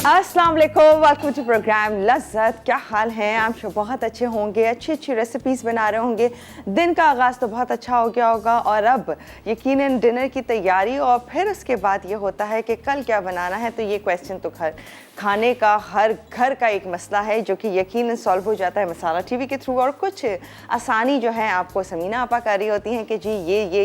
अस्सलाम वालेकुम, welcome to programme लज़्ज़त। क्या हाल है? आप सब बहुत अच्छे होंगे, अच्छी अच्छी रेसिपीज़ बना रहे होंगे। दिन का आगाज़ तो बहुत अच्छा हो गया होगा और अब यकीनन डिनर की तैयारी और फिर उसके बाद ये होता है कि कल क्या बनाना है। तो ये क्वेश्चन तो खाने का हर घर का एक मसला है जो कि यकीनन सॉल्व हो जाता है मसाला टीवी के थ्रू। और कुछ आसानी जो है आपको समीना आपा कर रही होती हैं कि जी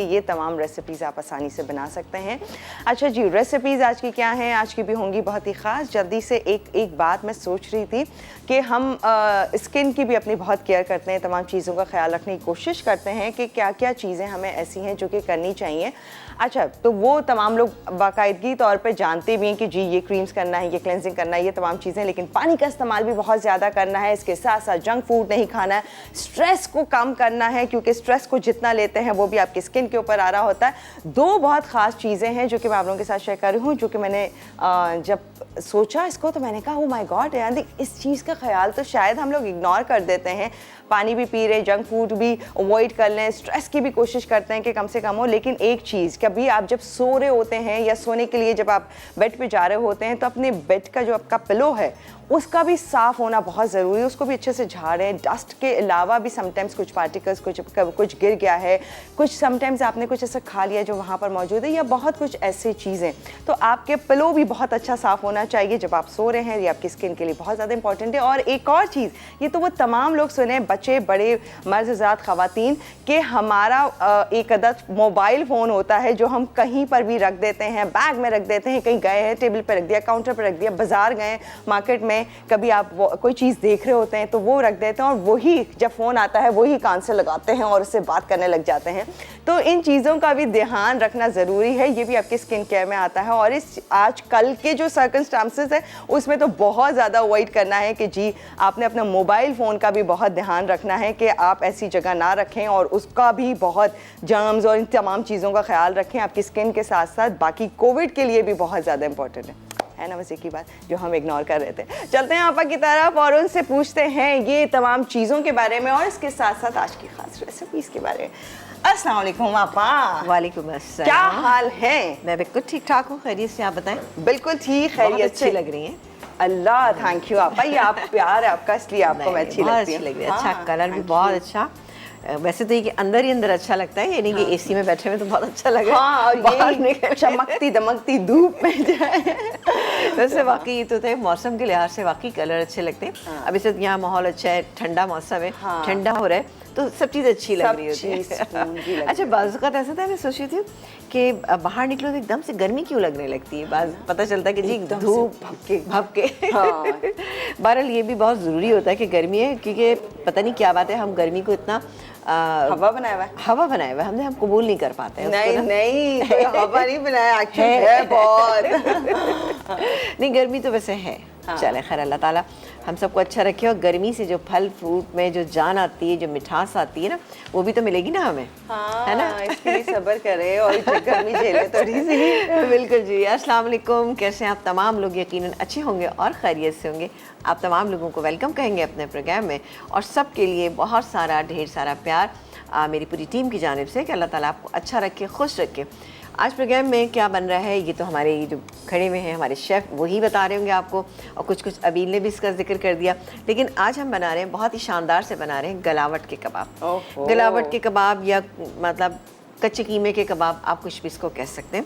ये तमाम रेसिपीज़ आप आसानी से बना सकते हैं। अच्छा जी, रेसिपीज़ आज की क्या हैं? आज की भी होंगी बहुत ही ख़ास। जल्दी से एक बात मैं सोच रही थी कि हम स्किन की भी अपनी बहुत केयर करते हैं, तमाम चीज़ों का ख्याल रखने की कोशिश करते हैं कि क्या क्या चीज़ें हमें ऐसी हैं जो कि करनी चाहिए। अच्छा, तो वो तमाम लोग बाकायदगी तौर पे जानते भी हैं कि जी ये क्रीम्स करना है, ये क्लेंजिंग करना है, ये तमाम चीज़ें, लेकिन पानी का इस्तेमाल भी बहुत ज़्यादा करना है। इसके साथ साथ जंक फूड नहीं खाना है, स्ट्रेस को कम करना है क्योंकि स्ट्रेस को जितना लेते हैं वो भी आपकी स्किन के ऊपर आ रहा होता है। दो बहुत ख़ास चीज़ें हैं जो कि मैं आप लोगों के साथ शेयर कर रही हूँ, जो कि मैंने जब सोचा इसको तो मैंने कहा ओ माय गॉड यार, इस चीज़ का ख्याल तो शायद हम लोग इग्नोर कर देते हैं। पानी भी पी रहे, जंक फूड भी अवॉइड कर लें, स्ट्रेस की भी कोशिश करते हैं कि कम से कम हो। लेकिन एक चीज़, कभी आप जब सो रहे होते हैं या सोने के लिए जब आप बेड पे जा रहे होते हैं तो अपने बेड का जो आपका पिलो है उसका भी साफ़ होना बहुत ज़रूरी है। उसको भी अच्छे से झाड़ें। डस्ट के अलावा भी समटाइम्स कुछ पार्टिकल्स कुछ गिर गया है, कुछ समटाइम्स आपने कुछ ऐसा खा लिया जो वहाँ पर मौजूद है, या बहुत कुछ ऐसी चीज़ें, तो आपके पिलो भी बहुत अच्छा साफ़ होना चाहिए जब आप सो रहे हैं। ये आपकी स्किन के लिए बहुत ज़्यादा इंपॉर्टेंट है। और एक और चीज़, ये तो वो तमाम लोग सुने, बच्चे बड़े मर्द हज़रात ख़वातीन, कि हमारा एक अदद मोबाइल फ़ोन होता है जो हम कहीं पर भी रख देते हैं, बैग में रख देते हैं, कहीं गए हैं टेबल पर रख दिया, काउंटर पर रख दिया, बाज़ार गए, मार्केट में कभी आप कोई चीज़ देख रहे होते हैं तो वो रख देते हैं और वही जब फ़ोन आता है वही कान से लगाते हैं और उससे बात करने लग जाते हैं। तो इन चीज़ों का भी ध्यान रखना ज़रूरी है। ये भी आपकी स्किन केयर में आता है। और इस आज कल के जो सर्कमस्टांसेस है उसमें तो बहुत ज़्यादा अवॉइड करना है कि जी आपने अपना मोबाइल फ़ोन का भी बहुत ध्यान रखना है कि आप ऐसी जगह ना रखें और उसका भी बहुत जर्म्स और इन तमाम चीज़ों का ख्याल रखें आपकी स्किन के साथ साथ। बाकी कोविड के लिए भी बहुत ज़्यादा इंपॉर्टेंट है ना, वैसे की बात जो हम इग्नोर कर रहे थे। चलते हैं आपा की तरफ और उनसे पूछते हैं ये तमाम चीज़ों के बारे में और इसके साथ साथ आज की खास रेसिपीज़ के बारे में। अस्सलाम वालेकुम आपा। वालेकुम अस्सलाम। क्या हाल है? मैं बिल्कुल ठीक ठाक हूँ, खैरियत से आप बताएं? बिल्कुल ठीक, खैरियत अच्छी लग रही हैं। अल्लाह थैंक यू आपा, ये आप प्यार है आपका इसलिए आपको मैं अच्छी लगती है। अच्छा कलर भी बहुत अच्छा। वैसे तो ये कि अंदर ही अंदर अच्छा लगता है, यानी कि एसी में बैठे हुए तो बहुत अच्छा लगा। हाँ, और बाहर चमकती दमकती धूप में जाए। वैसे वाकई ये तो है, मौसम के लिहाज से वाकई कलर अच्छे लगते हैं। हाँ। अब इस वक्त यहाँ माहौल अच्छा है, ठंडा मौसम है। हाँ। ठंडा हो रहा है तो सब चीज़ अच्छी लग रही होती है। अच्छा, बाज़ औक़ात ऐसा था, मैं सोच रही थी कि बाहर निकलो तो एकदम से गर्मी क्यों लगने लगती है। बाज़ पता चलता है कि जी धूप भपके। बहरहाल ये भी बहुत ज़रूरी होता है कि गर्मी है, क्योंकि पता नहीं क्या बात है, हम गर्मी को इतना हवा बनाया हुआ है हम कबूल नहीं कर पाते हैं। नहीं हवा नहीं बनाया, एक्चुअली है बहुत। नहीं, गर्मी तो वैसे है। हाँ। चले खैर, अल्लाह ताला हम सबको अच्छा रखे और गर्मी से जो फल फ्रूट में जो जान आती है, जो मिठास आती है ना, वो भी तो मिलेगी ना हमें। हाँ, है ना, इसके लिए सब्र करें और गर्मी झेले थोड़ी सी। बिल्कुल जी। अस्सलाम वालेकुम, कैसे हैं आप तमाम लोग? यकीनन अच्छे होंगे और खैरियत से होंगे। आप तमाम लोगों को वेलकम कहेंगे अपने प्रोग्राम में और सबके लिए बहुत सारा ढेर सारा प्यार मेरी पूरी टीम की जानिब से कि अल्लाह ताला आपको अच्छा रखे, खुश रखे। आज प्रोग्राम में क्या बन रहा है ये तो हमारे जो खड़े हुए हैं हमारे शेफ़ वही बता रहे होंगे आपको, और कुछ अबील ने भी इसका जिक्र कर दिया। लेकिन आज हम बना रहे हैं, बहुत ही शानदार से बना रहे हैं गलावट के कबाब। गलावट के कबाब या मतलब कच्चे कीमे के कबाब, आप कुछ भी इसको कह सकते हैं।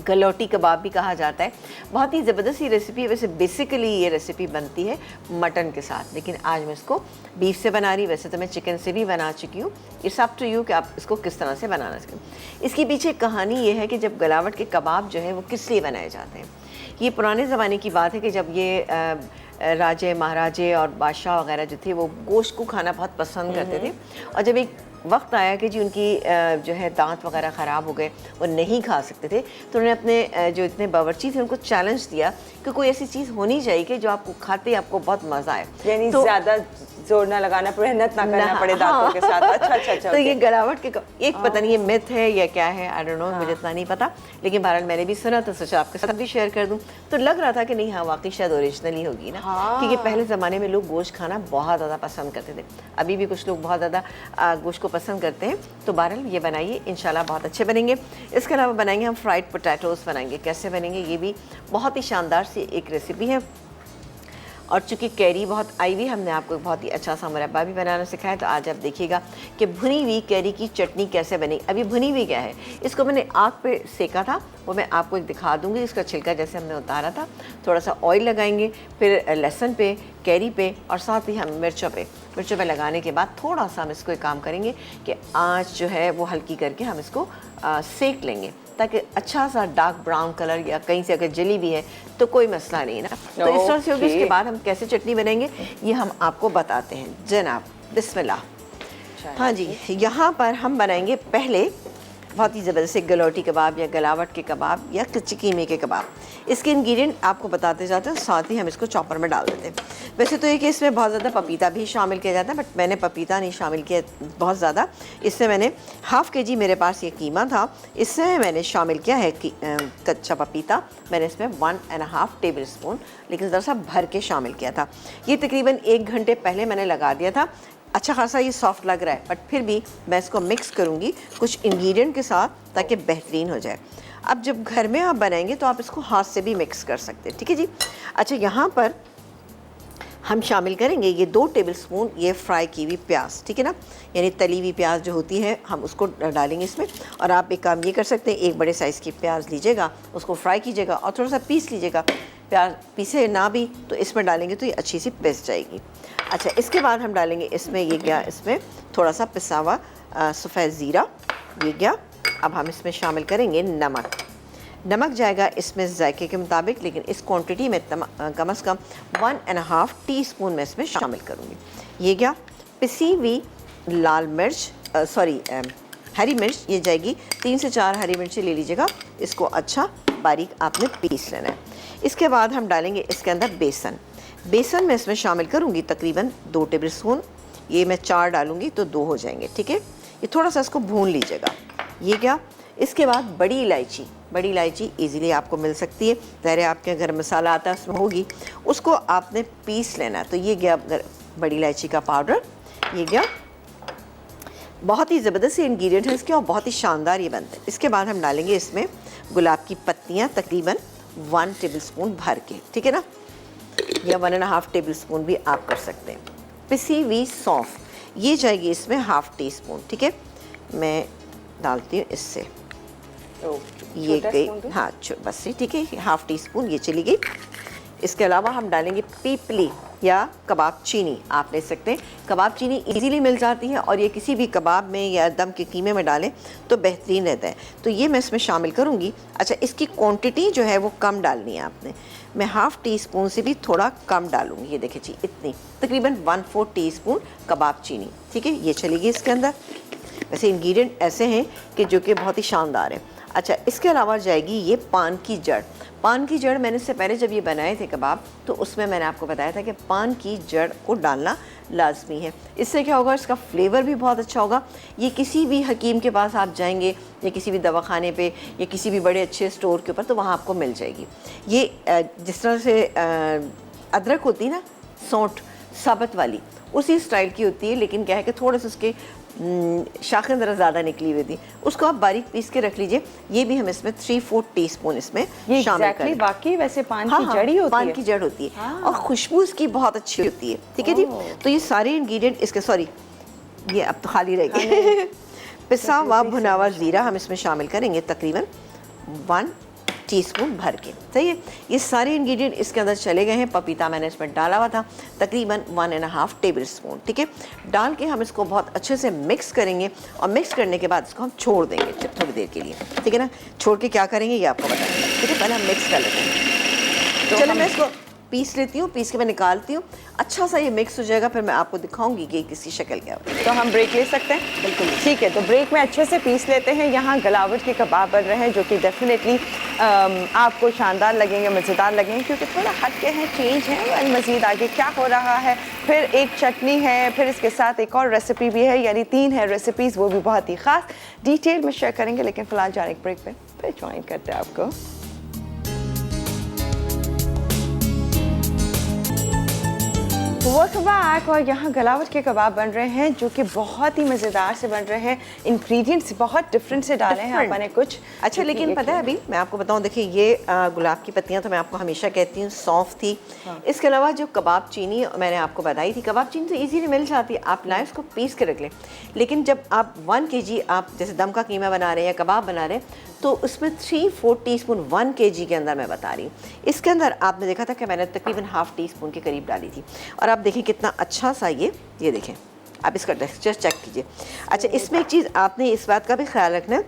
गलौटी कबाब भी कहा जाता है। बहुत ही ज़बरदस्त ही रेसिपी है। वैसे बेसिकली ये रेसिपी बनती है मटन के साथ, लेकिन आज मैं इसको बीफ से बना रही। वैसे तो मैं चिकन से भी बना चुकी हूँ। इट्स अप टू यू कि आप इसको किस तरह से बनाना सकें। इसके पीछे कहानी ये है कि जब गलावट के कबाब जो है वो किस लिए बनाए जाते हैं। ये पुराने ज़माने की बात है कि जब ये राजे महाराजे और बादशाह वगैरह जो थे वो गोश्त को खाना बहुत पसंद करते थे, और जब एक वक्त आया कि जी उनकी जो है दांत वगैरह ख़राब हो गए, वो नहीं खा सकते थे, तो उन्होंने अपने जो इतने बावर्ची थे उनको चैलेंज दिया कि कोई ऐसी चीज़ होनी चाहिए कि जो आपको खाते ही आपको बहुत मज़ा आए, यानी तो ज़्यादा जोर ना लगाना, मेहनत ना करना पड़े दांतों के साथ। अच्छा तो ये गलावट के एक पता नहीं ये मिथ है या क्या है, आई डोंट नो, मुझे इतना नहीं पता, लेकिन बहरहाल मैंने भी सुना तो सोचा आपके साथ भी शेयर कर दूं। तो लग रहा था कि नहीं, हाँ वाकई शायद ओरिजिनल ही होगी ना, क्योंकि पहले ज़माने में लोग गोश्त खाना बहुत ज़्यादा पसंद करते थे। अभी भी कुछ लोग बहुत ज़्यादा गोश्त को पसंद करते हैं तो बहरहाल ये बनाइए, इंशाल्लाह बहुत अच्छे बनेंगे। इसके अलावा बनाएंगे हम फ्राइड पोटैटोज़ बनाएंगे। कैसे बनेंगे ये भी बहुत ही शानदार सी एक रेसिपी है। और चूँकि कैरी बहुत आई हुई, हमने आपको बहुत ही अच्छा सा मुरब्बा भी बनाना सिखाया, तो आज आप देखिएगा कि भुनी हुई कैरी की चटनी कैसे बनेगी। अभी भुनी हुई क्या है, इसको मैंने आग पे सेका था, वो मैं आपको एक दिखा दूँगी। इसका छिलका जैसे हमने उतारा था, थोड़ा सा ऑयल लगाएंगे, फिर लहसुन पे, कैरी पे और साथ ही हम मिर्चों पे लगाने के बाद थोड़ा सा हम इसको एक काम करेंगे कि आँच जो है वो हल्की करके हम इसको सेक लेंगे, ताकि अच्छा सा डार्क ब्राउन कलर, या कहीं से अगर जली भी है तो कोई मसला नहीं ना। तो इस तरह से होगी। इसके बाद हम कैसे चटनी बनाएंगे ये हम आपको बताते हैं जनाब। बिस्मिल्लाह। हाँ जी, यहाँ पर हम बनाएंगे पहले बहुत ही ज़बरदस्त गलौटी कबाब या गलावट के कबाब या कच्चे कीमे के कबाब। इसके इंग्रेडिएंट आपको बताते जाते हैं, साथ ही हम इसको चॉपर में डाल देते हैं। वैसे तो ये कि इसमें बहुत ज़्यादा पपीता भी शामिल किया जाता है, बट मैंने पपीता नहीं शामिल किया बहुत ज़्यादा। इससे मैंने हाफ़ kg मेरे पास ये कीमा था, इससे मैंने शामिल किया है कि कच्चा पपीता। मैंने इसमें 1.5 टेबल स्पून, लेकिन ज़रा सा भर के शामिल किया था। ये तकरीबन 1 घंटे पहले मैंने लगा दिया था। अच्छा खासा ये सॉफ्ट लग रहा है, बट फिर भी मैं इसको मिक्स करूँगी कुछ इंग्रेडिएंट के साथ, ताकि बेहतरीन हो जाए। अब जब घर में आप बनाएंगे तो आप इसको हाथ से भी मिक्स कर सकते हैं, ठीक है जी। अच्छा, यहाँ पर हम शामिल करेंगे ये 2 टेबल स्पून ये फ्राई की हुई प्याज, ठीक है ना, यानी तली हुई प्याज जो होती है, हम उसको डालेंगे इसमें। और आप एक काम ये कर सकते हैं, एक बड़े साइज़ की प्याज लीजिएगा, उसको फ्राई कीजिएगा और थोड़ा सा पीस लीजिएगा। प्याज पीसे ना भी तो इसमें डालेंगे तो ये अच्छी सी पिस जाएगी। अच्छा, इसके बाद हम डालेंगे इसमें ये गया, इसमें थोड़ा सा पिसा हुआ सफ़ेद ज़ीरा, ये गया। अब हम इसमें शामिल करेंगे नमक जाएगा इसमें जायके के मुताबिक, लेकिन इस क्वांटिटी में कम से कम 1.5 टीस्पून मैं इसमें शामिल करूँगी। ये गया। पिसी हुई लाल मिर्च, हरी मिर्च, ये जाएगी 3 से 4 हरी मिर्ची ले लीजिएगा। इसको अच्छा बारीक आपने पीस लेना है। इसके बाद हम डालेंगे इसके अंदर बेसन मैं इसमें शामिल करूँगी तकरीबन 2 टेबल स्पून। ये मैं 4 डालूँगी तो 2 हो जाएंगे, ठीक है। ये थोड़ा सा इसको भून लीजिएगा। ये क्या, इसके बाद बड़ी इलायची इजीली आपको मिल सकती है, ज़ाहिर है आपके घर मसाला आता है उसमें होगी, उसको आपने पीस लेना है। तो ये गया बड़ी इलायची का पाउडर, ये गया। बहुत ही ज़बरदस्त इंग्रेडिएंट है इसके और बहुत ही शानदार ये बनते हैं। इसके बाद हम डालेंगे इसमें गुलाब की पत्तियाँ तकरीबन 1 टेबल स्पून भर के, ठीक है ना, या 1.5 टेबल स्पून भी आप कर सकते हैं। पिसी हुई सौंफ ये जाएगी इसमें 1/2 टीस्पून, ठीक है। मैं डालती हूँ इससे, ये गई, हाँ बस ये ठीक है, 1/2 टीस्पून ये चली गई। इसके अलावा हम डालेंगे पीपली या कबाब चीनी, आप ले सकते हैं। कबाब चीनी इजीली मिल जाती है और ये किसी भी कबाब में या दम के कीमे में डालें तो बेहतरीन रहता है। तो ये मैं इसमें शामिल करूँगी। अच्छा, इसकी क्वांटिटी जो है वो कम डालनी है आपने। मैं 1/2 टीस्पून से भी थोड़ा कम डालूँगी। ये देखिए जी, इतनी तकरीबन 1/4 टीस्पून कबाब चीनी, ठीक है, ये चलेगी इसके अंदर। वैसे इंग्रेडिएंट ऐसे हैं कि जो कि बहुत ही शानदार है। अच्छा, इसके अलावा जाएगी ये पान की जड़। मैंने इससे पहले जब ये बनाए थे कबाब तो उसमें मैंने आपको बताया था कि पान की जड़ को डालना लाजमी है। इससे क्या होगा, इसका फ्लेवर भी बहुत अच्छा होगा। ये किसी भी हकीम के पास आप जाएंगे या किसी भी दवाखाने पे या किसी भी बड़े अच्छे स्टोर के ऊपर तो वहाँ आपको मिल जाएगी। ये जिस तरह से अदरक होती है ना, सौंठ साबुत वाली, उसी स्टाइल की होती है, लेकिन क्या है कि थोड़े से उसके शाखें ज़रा ज़्यादा निकली हुई थी, उसको आप बारीक पीस के रख लीजिए। ये भी हम इसमें 3/4 टीस्पून इसमें शामिल करें। वाकई वैसे पान की जड़ ही होती है। पान की जड़ होती है और खुशबू इसकी बहुत अच्छी होती है, ठीक है जी। तो ये सारे इंग्रेडिएंट इसके, सॉरी ये अब तो खाली रह गए। पिसा हुआ भुना हुआ ज़ीरा हम इसमें शामिल करेंगे तकरीबन 1 टीस्पून भर के, सही है। ये सारे इंग्रेडिएंट इसके अंदर चले गए हैं। पपीता मैंने इसमें डाला हुआ था तकरीबन 1.5 टेबल स्पून, ठीक है। डाल के हम इसको बहुत अच्छे से मिक्स करेंगे और मिक्स करने के बाद इसको हम छोड़ देंगे थोड़ी देर के लिए, ठीक है ना। छोड़ के क्या करेंगे ये आपको बताएंगे, ठीक है। पहले हम मिक्स कर लेते हैं। तो चलो मैं इसको पीस लेती हूँ, पीस के मैं निकालती हूँ। अच्छा सा ये मिक्स हो जाएगा, फिर मैं आपको दिखाऊंगी कि किसी शक्ल क्या हो। तो हम ब्रेक ले सकते हैं? बिल्कुल ठीक है, तो ब्रेक में अच्छे से पीस लेते हैं। यहाँ गलावट के कबाब बन रहे हैं जो कि डेफिनेटली आपको शानदार लगेंगे, मज़ेदार लगेंगे, क्योंकि थोड़ा हटके हैं, चेंज है। और मज़ीद आगे क्या हो रहा है, फिर एक चटनी है, फिर इसके साथ एक और रेसिपी भी है, यानी 3 है रेसिपीज़, वो भी बहुत ही ख़ास डिटेल में शेयर करेंगे। लेकिन फ़िलहाल जा रहे एक ब्रेक पे, फिर ज्वाइन करते हैं आपको। Welcome back. और यहाँ गलावट के कबाब बन रहे हैं जो कि बहुत ही मज़ेदार से बन रहे हैं। इंग्रेडिएंट्स बहुत डिफरेंट से डाले हैं आपने कुछ। अच्छा, लेकिन पता है अभी मैं आपको बताऊं, देखिए ये गुलाब की पत्तियां तो मैं आपको हमेशा कहती हूँ सौंफ थी। इसके अलावा जो कबाब चीनी मैंने आपको बताई थी, कबाब चीनी तो इजीली मिल जाती है, आप लाएं उसको पीस के रख लें। लेकिन जब आप 1 kg आप जैसे दम का कीमा बना रहे हैं या कबाब बना रहे हैं तो उसमें 3-4 टीस्पून 1 kg के अंदर मैं बता रही हूँ। इसके अंदर आपने देखा था कि मैंने तकरीबन ½ टीस्पून के करीब डाली थी। और आप देखें कितना अच्छा सा ये देखें, आप इसका टेक्सचर चेक कीजिए। अच्छा, इसमें एक चीज़ आपने इस बात का भी ख्याल रखना है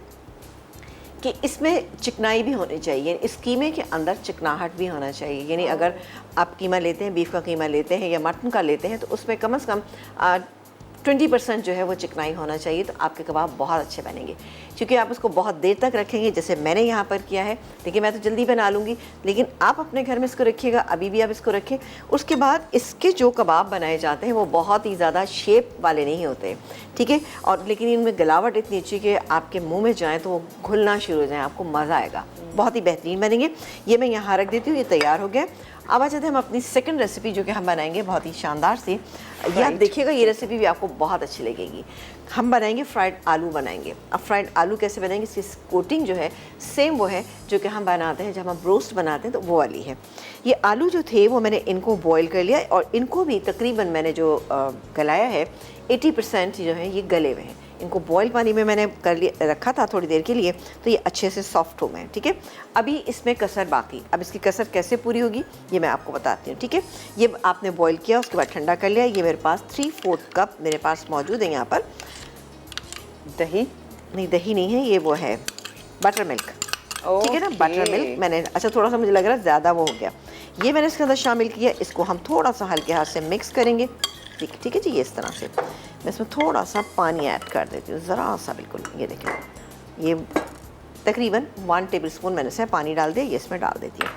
कि इसमें चिकनाई भी होनी चाहिए, इस कीमे के अंदर चिकनाहट भी होना चाहिए। यानी अगर आप कीमा लेते हैं, बीफ का कीमा लेते हैं या मटन का लेते हैं, तो उसमें कम से कम 20% जो है वो चिकनाई होना चाहिए, तो आपके कबाब बहुत अच्छे बनेंगे। क्योंकि आप उसको बहुत देर तक रखेंगे, जैसे मैंने यहाँ पर किया है। देखिए मैं तो जल्दी बना लूँगी, लेकिन आप अपने घर में इसको रखिएगा, अभी भी आप इसको रखें। उसके बाद इसके जो कबाब बनाए जाते हैं वो बहुत ही ज़्यादा शेप वाले नहीं होते, ठीक है। और लेकिन इनमें गलावट इतनी अच्छी कि आपके मुँह में जाएँ तो वो घुलना शुरू हो जाए, आपको मज़ा आएगा, बहुत ही बेहतरीन बनेंगे। ये मैं यहाँ रख देती हूँ, ये तैयार हो गया। अब आ जाते हैं हम अपनी सेकंड रेसिपी जो कि हम बनाएंगे बहुत ही शानदार सी। ये आप देखिएगा, ये रेसिपी भी आपको बहुत अच्छी लगेगी। हम बनाएंगे फ्राइड आलू बनाएंगे। अब फ्राइड आलू कैसे बनाएंगे, इसकी कोटिंग जो है सेम वो है जो कि हम बनाते हैं जब हम रोस्ट बनाते हैं, तो वो वाली है। ये आलू जो थे वो मैंने इनको बॉईल कर लिया और इनको भी तकरीबन मैंने जो गलाया है 80% जो है ये गले हुए हैं। इनको बॉयल पानी में मैंने कर लिया रखा था थोड़ी देर के लिए, तो ये अच्छे से सॉफ्ट हो गए, ठीक है। अभी इसमें कसर बाकी, अब इसकी कसर कैसे पूरी होगी ये मैं आपको बताती हूँ, ठीक है। ये आपने बॉयल किया, उसके बाद ठंडा कर लिया। ये मेरे पास 3/4 कप मेरे पास मौजूद है। यहाँ पर दही नहीं, दही नहीं है, ये वो है बटर मिल्क, ठीक है ना। बटर मिल्क मैंने, अच्छा थोड़ा सा मुझे लग रहा है ज़्यादा वो हो गया, ये मैंने इसके अंदर शामिल किया। इसको हम थोड़ा सा हल्के हाथ से मिक्स करेंगे, ठीक है जी। ये इस तरह से मैं इसमें थोड़ा सा पानी ऐड कर देती हूँ, ज़रा सा, बिल्कुल। ये देखें, ये तकरीबन 1 टेबलस्पून मैंने से पानी डाल दिया, ये इसमें डाल देती हूँ।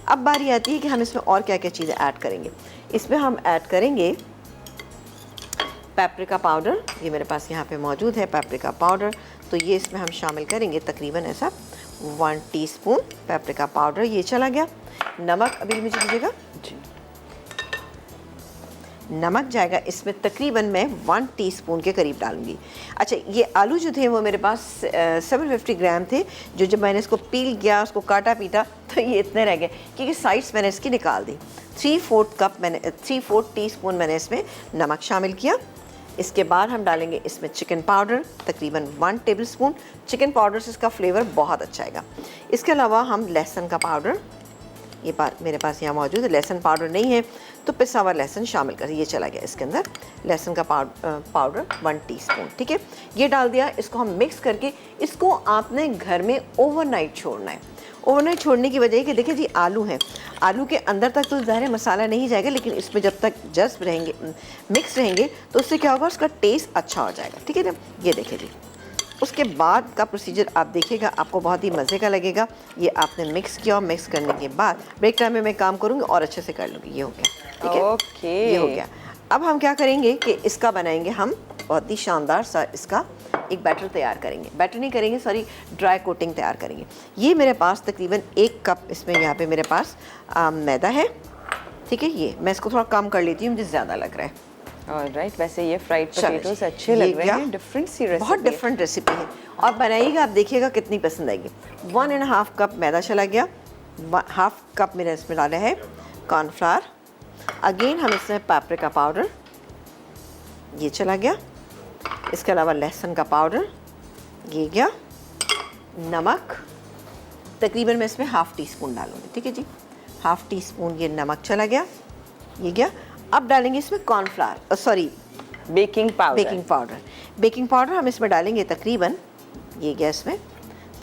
अब बारी आती है कि हम इसमें और क्या क्या चीज़ें ऐड करेंगे। इसमें हम ऐड करेंगे पेपरिका पाउडर, ये मेरे पास यहाँ पे मौजूद है पेपरिका पाउडर। तो ये इसमें हम शामिल करेंगे तकरीबन ऐसा 1 टीस्पून पेपरिका पाउडर, ये चला गया। नमक अभी मुझे दीजिएगा जी, नमक जाएगा इसमें तकरीबन मैं 1 टीस्पून के करीब डालूंगी। अच्छा, ये आलू जो थे वो मेरे पास 750 ग्राम थे, जो जब मैंने इसको पील किया, उसको काटा पीटा, तो ये इतने रह गए क्योंकि साइड्स मैंने इसकी निकाल दी। 3/4 टीस्पून मैंने इसमें नमक शामिल किया। इसके बाद हम डालेंगे इसमें चिकन पाउडर तकरीबन 1 टेबलस्पून। चिकन पाउडर से इसका फ्लेवर बहुत अच्छा आएगा। इसके अलावा हम लहसुन का पाउडर, ये मेरे पास यहाँ मौजूद है। लहसुन पाउडर नहीं है तो पिसा हुआ लहसुन शामिल कर, ये चला गया इसके अंदर। लहसुन का पाउडर 1 टीस्पून, ठीक है, ये डाल दिया। इसको हम मिक्स करके इसको आपने घर में ओवरनाइट छोड़ना है। ओवरनाइट छोड़ने की वजह है कि देखिए जी आलू हैं, आलू के अंदर तक तो ज़ाहिर मसाला नहीं जाएगा, लेकिन इसमें जब तक जज्ब रहेंगे, मिक्स रहेंगे, तो उससे क्या होगा, उसका टेस्ट अच्छा हो जाएगा, ठीक है ना। ये देखिए जी, उसके बाद का प्रोसीजर आप देखिएगा, आपको बहुत ही मज़े का लगेगा। ये आपने मिक्स किया और मिक्स करने के बाद ब्रेक टाइम में मैं काम करूँगी और अच्छे से कर लूँगी। ये हो गया, ठीक है, ओके, ये हो गया। अब हम क्या करेंगे कि इसका बनाएंगे हम बहुत ही शानदार सा इसका एक बैटर तैयार करेंगे। बैटर नहीं करेंगे, सॉरी, ड्राई कोटिंग तैयार करेंगे। ये मेरे पास तकरीबन 1 कप इसमें यहाँ पे मेरे पास मैदा है, ठीक है। ये मैं इसको थोड़ा कम कर लेती हूँ, मुझे ज़्यादा लग रहा है। ऑलराइट, वैसे ये फ्राइड पोटैटोस अच्छे लग रहे हैं, डिफरेंट सी रेसिपी, बहुत डिफरेंट रेसिपी है। और बनाइएगा, आप देखिएगा कितनी पसंद आएगी। 1.5 कप मैदा चला गया। 1/2 कप मेरा इसमें डाला है कॉर्नफ्लावर। अगेन हम इसमें पेपरिका पाउडर, ये चला गया। इसके अलावा लहसुन का पाउडर, ये गया। नमक तकरीबन मैं इसमें ½ टीस्पून डालूंगी, ठीक है जी। ½ टीस्पून ये नमक चला गया, ये गया। अब डालेंगे इसमें cornflour, sorry, baking powder. Baking powder हम इसमें डालेंगे तकरीबन, ये गया इसमें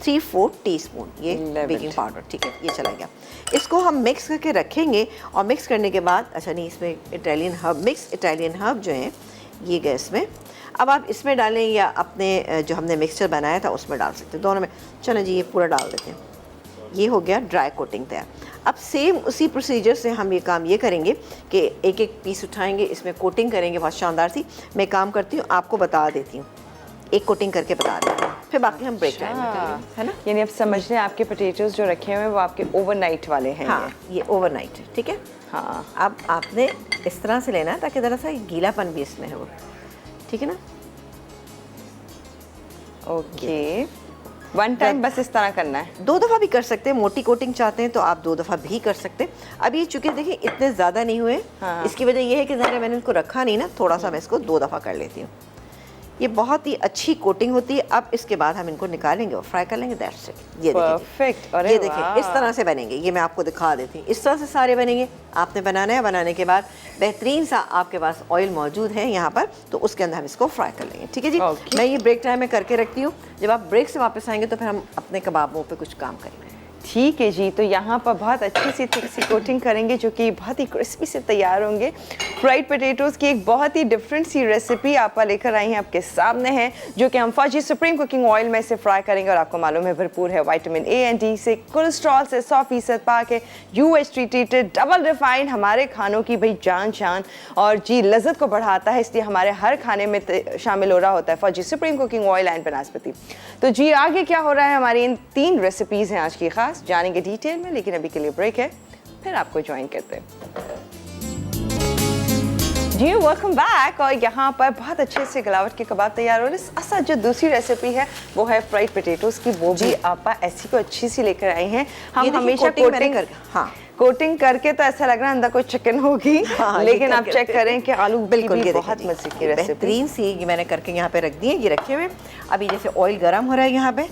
3/4 टीस्पून ये बेकिंग पाउडर, ठीक है, ये चला गया। इसको हम मिक्स करके रखेंगे और मिक्स करने के बाद, अच्छा नहीं, इसमें इटालियन हर्ब जो है ये गए इसमें। अब आप इसमें डालें या अपने जो हमने मिक्सचर बनाया था उसमें डाल सकते हैं, दोनों में। चलो जी, ये पूरा डाल देते हैं। ये हो गया ड्राई कोटिंग तैयार। अब सेम उसी प्रोसीजर से हम ये काम ये करेंगे कि एक एक पीस उठाएंगे, इसमें कोटिंग करेंगे बहुत शानदार सी। मैं काम करती हूँ, आपको बता देती हूँ, एक कोटिंग करके बता देती हूँ। फिर बाकी हम ब्रेक टाइम में करेंगे, है ना। यानी अब समझ लें आपके पोटैटोज जो रखे हुए हैं वो आपके ओवरनाइट वाले हैं। हाँ, ये ओवरनाइट है, ठीक है। हाँ, अब आपने इस तरह से लेना है ताकि ज़रा सा गीलापन भी इसमें हो, ठीक है ना। ओके, वन टाइम बस इस तरह करना है। 2 दफ़ा भी कर सकते हैं, मोटी कोटिंग चाहते हैं तो आप 2 दफ़ा भी कर सकते हैं। अब ये चूँकि देखिए इतने ज़्यादा नहीं हुए, हाँ। इसकी वजह ये है कि ज़रा मैंने इसको रखा नहीं ना, थोड़ा सा मैं इसको 2 दफ़ा कर लेती हूँ। ये बहुत ही अच्छी कोटिंग होती है। अब इसके बाद हम इनको निकालेंगे और फ्राई कर लेंगे, दैट्स इट। ये परफेक्ट। अरे ये देखिए इस तरह से बनेंगे, ये मैं आपको दिखा देती हूँ। इस तरह से सारे बनेंगे, आपने बनाना है। बनाने के बाद बेहतरीन सा आपके पास ऑयल मौजूद है यहाँ पर, तो उसके अंदर हम इसको फ्राई कर लेंगे, ठीक है जी। मैं ये ब्रेक टाइम में करके रखती हूँ, जब आप ब्रेक से वापस आएंगे तो फिर हम अपने कबाबों पे कुछ काम करेंगे। ठीक है जी, तो यहाँ पर बहुत अच्छी सी थिक सी कोटिंग करेंगे जो कि बहुत ही क्रिस्पी से तैयार होंगे। फ्राइड पोटैटोज की एक बहुत ही डिफरेंट सी रेसिपी आप लेकर आई हैं, आपके सामने है, जो कि हम फौजी सुप्रीम कुकिंग ऑयल में से फ्राई करेंगे। और आपको मालूम है भरपूर है विटामिन ए एंड डी से, कोलेस्ट्रॉल से 100% पाक है, UHT ट्रीटेड, डबल रिफाइंड, हमारे खानों की भाई जान और जी लज्जत को बढ़ाता है, इसलिए हमारे हर खाने में शामिल हो रहा होता है फौजी सुप्रीम कुकिंग ऑयल एंड बनस्पति। तो जी आगे क्या हो रहा है, हमारी इन 3 रेसिपीज़ हैं आज की खास, जानेंगे डिटेल में, लेकिन अभी के लिए ब्रेक है, फिर आपको ज्वाइन करते हैं। जी वेलकम बैक। और यहाँ पर बहुत अच्छे से गलावट के कबाब तैयार हो रहे हैं। असल जो दूसरी रेसिपी है वो है फ्राइड पोटैटोज की, वो भी आपा ऐसी को अच्छी सी लेकर आई हैं। हम हमेशा कोटिंग करके तो ऐसा लग रहा है अंदर कोई चिकन होगी, लेकिन आप चेक करें कि आलू बिल्कुल भी बहुत मजे की रेसिपी बेहतरीन सी ये मैंने करके यहाँ पे रख दी है, ये रखे हुए। अभी जैसे ऑयल गर्म हो रहा है यहाँ पे,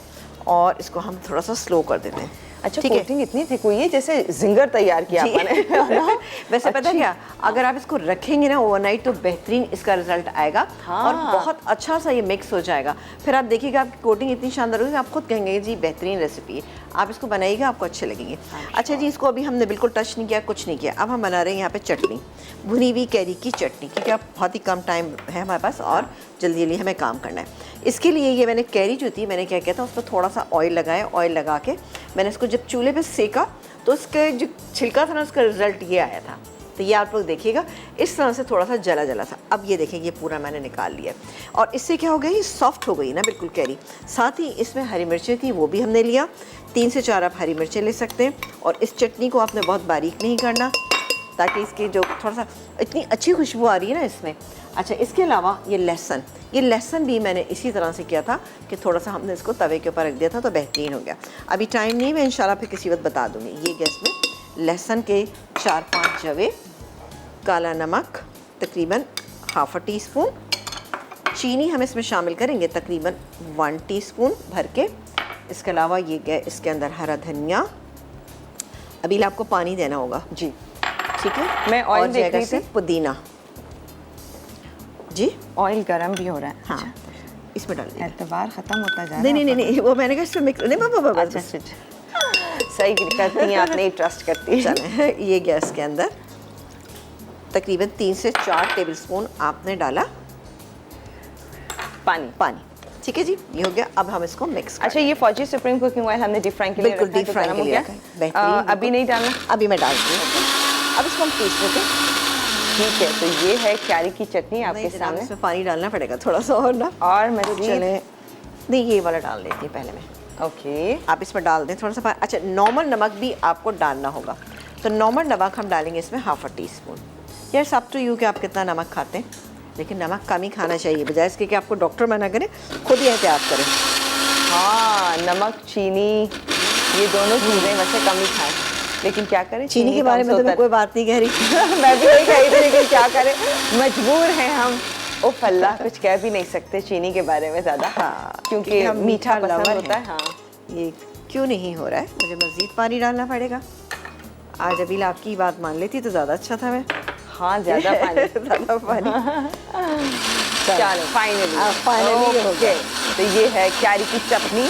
और इसको हम थोड़ा सा स्लो कर देते हैं। अच्छा, कोटिंग इतनी थिक हुई है जैसे जिंगर तैयार किया आपने। वैसे पता क्या, अगर आप इसको रखेंगे ना ओवरनाइट तो बेहतरीन इसका रिजल्ट आएगा। हाँ। और बहुत अच्छा सा ये मिक्स हो जाएगा। फिर आप देखिएगा आपकी कोटिंग इतनी शानदार होगी, आप खुद कहेंगे जी बेहतरीन रेसिपी है। आप इसको बनाइएगा, आपको अच्छे लगेंगे। अच्छा जी, इसको अभी हमने बिल्कुल टच नहीं किया, कुछ नहीं किया। अब हम बना रहे हैं यहाँ पे चटनी, भुनी हुई कैरी की चटनी, क्योंकि अब बहुत ही कम टाइम है हमारे पास और जल्दी जल्दी हमें काम करना है। इसके लिए ये मैंने कैरी जो थी, मैंने क्या किया था, उस पर थोड़ा सा ऑयल लगाया। ऑयल लगा के मैंने इसको जब चूल्हे पे सेका तो उसके जो छिलका था ना, उसका रिजल्ट ये आया था। तो ये आप लोग देखिएगा इस तरह से थोड़ा सा जला जला सा। अब ये देखिए ये पूरा मैंने निकाल लिया, और इससे क्या हो गया, ये सॉफ्ट हो गई ना बिल्कुल कैरी। साथ ही इसमें हरी मिर्चें थी, वो भी हमने लिया। 3 से 4 आप हरी मिर्चें ले सकते हैं। और इस चटनी को आपने बहुत बारीक नहीं करना, ताकि इसकी जो थोड़ा सा इतनी अच्छी खुशबू आ रही है ना इसमें। अच्छा, इसके अलावा ये लहसुन भी मैंने इसी तरह से किया था कि थोड़ा सा हमने इसको तवे के ऊपर रख दिया था, तो बेहतरीन हो गया। अभी टाइम नहीं, मैं इंशाल्लाह फिर किसी वक्त बता दूँगी। ये गैस में लहसुन के 4-5 जवे, काला नमक तकरीबन ½ टीस्पून, चीनी हम इसमें शामिल करेंगे तकरीबन 1 टीस्पून भर के। इसके अलावा ये इसके अंदर हरा धनिया, अभी आपको पानी देना होगा जी, ठीक है। मैं ऑयल देख रही थी, पुदीना जी, ऑयल गरम भी हो रहा है। हाँ, इसमें डाल दीजिए। एतबार खत्म होता जा रहा है। नहीं, वो मैंने कहा इसमें मिक्स नहीं, बाबा अच्छा, सही करती हैं आप, नहीं ट्रस्ट करती। चलें, ये गैस के अंदर तकरीबन 3 से 4 टेबलस्पून आपने डाला पानी, ठीक है जी, ये हो गया। अब हम इसको मिक्स। अच्छा, ये फौजी सुप्रीम कुकिंग ऑयल हमने डीप फ्राई के लिए बिल्कुल डीप फ्राई के लिए बेहतरीन। अभी नहीं डालना, अभी मैं डाल रही हूँ। अब इसको हम पीस लेते हैं, ठीक है। तो ये है कैरी की चटनी आपके सामने। इसमें पानी डालना पड़ेगा थोड़ा सा और ना, और मज़ीद नहीं, ये वाला डाल देती हूँ पहले मैं। ओके, आप इसमें डाल दें थोड़ा सा पानी। अच्छा, नॉर्मल नमक भी आपको डालना होगा, तो नॉर्मल नमक हम डालेंगे इसमें ½ टीस्पून। यार अप टू यू कि आप कितना नमक खाते हैं, लेकिन नमक कम ही खाना चाहिए, बजाय इसके कि आपको डॉक्टर मना करें, खुद ही एहतियात करें। हाँ, नमक चीनी ये दोनों चीज़ें वैसे कम ही खाएं, लेकिन क्या करें, चीनी के बारे में तो मैं कोई बात नहीं कह रही। मैं भी नहीं कह रही थी, लेकिन क्या करें, मजबूर हैं हम। ओ फल्ला, कुछ कह भी नहीं सकते चीनी के बारे में ज़्यादा। हाँ, क्योंकि हम मीठा पसंद होता है। हाँ, ये क्यों नहीं हो रहा है, मुझे मज़ीद पानी डालना पड़ेगा। आज अभी आपकी बात मान लेती तो ज़्यादा अच्छा था। मैं हाँ, ज़्यादा पानी ज़्यादा पानी। चलो फाइनली ओके। तो ये है कैरी की चटनी,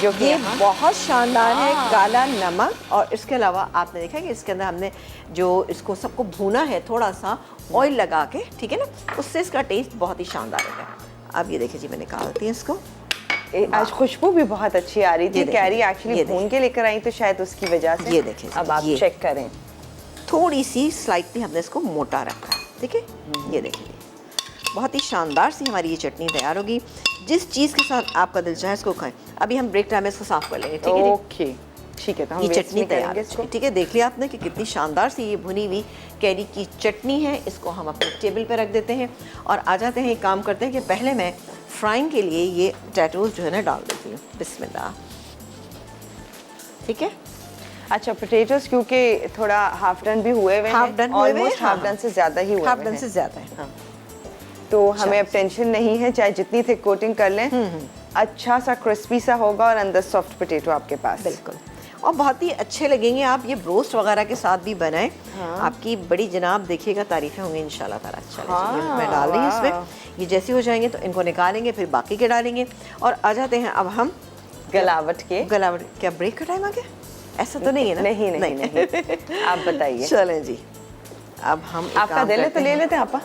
जो कि बहुत शानदार है। काला नमक, और इसके अलावा आपने देखा कि इसके अंदर हमने जो इसको सबको भूना है थोड़ा सा ऑयल लगा के, ठीक है ना, उससे इसका टेस्ट बहुत ही शानदार होगा। अब ये देखिए जी, मैं निकालती हूँ इसको। आज खुशबू भी बहुत अच्छी आ रही थी। कैरी एक्चुअली भून के लेकर आई, तो शायद उसकी वजह से। ये देखिए, अब आप चेक करें, थोड़ी सी स्लाइटली हमने इसको मोटा रखा है, ठीक है। ये देखिए बहुत ही शानदार सी हमारी ये चटनी तैयार होगी। जिस चीज़ के साथ आपका दिल चाहे इसको खाएं। अभी हम ब्रेक टाइम में इसको साफ कर लेंगे, ठीक है जी? ओके ठीक है, तो हम ये वेस्ट चटनी नहीं तैयार करेंगे है, इसको। ठीक है। देख लिया आपने कि कितनी शानदार सी ये भुनी हुई कैरी की चटनी है। इसको हम अपने टेबल पे रख देते हैं और आ जाते हैं, एक काम करते हैं कि पहले मैं फ्राइंग के लिए ये पोटैटोज जो है ना डाल देती हूँ। बिस्मिल्लाह, ठीक है। अच्छा, पोटैटोज क्योंकि थोड़ा हाफ डन भी हुए हुए हैं, हाफ डन हुए हुए ऑलमोस्ट हैं, हाफ डन से ज्यादा ही हुए हाफ हुए डन हैं। से ज़्यादा है। हाँ। तो हमें अब टेंशन नहीं है, चाहे जितनी थिक कोटिंग कर लें, अच्छा सा क्रिस्पी सा होगा और अंदर सॉफ्ट पोटैटो आपके पास। बिल्कुल, और बहुत ही अच्छे लगेंगे। आप ये ब्रोस्ट वगैरह के साथ भी बनाएं। हाँ। आपकी बड़ी जनाब देखिएगा तारीफें होंगी इंशाल्लाह ताला। चलें, हाँ, मैं डाल रही हूँ वाह। इसमें। ये जैसे हो जाएंगे तो इनको निकालेंगे, फिर बाकी के डालेंगे और आ जाते हैं अब हम गलावट के। गलावट। क्या ब्रेक का टाइम आ गया? ऐसा तो नहीं है ना? नहीं नहीं नहीं, आप बताइए। चलें जी, अब हम एक आपका काम दिल है करते तो ले हैं। लेते हैं आपा।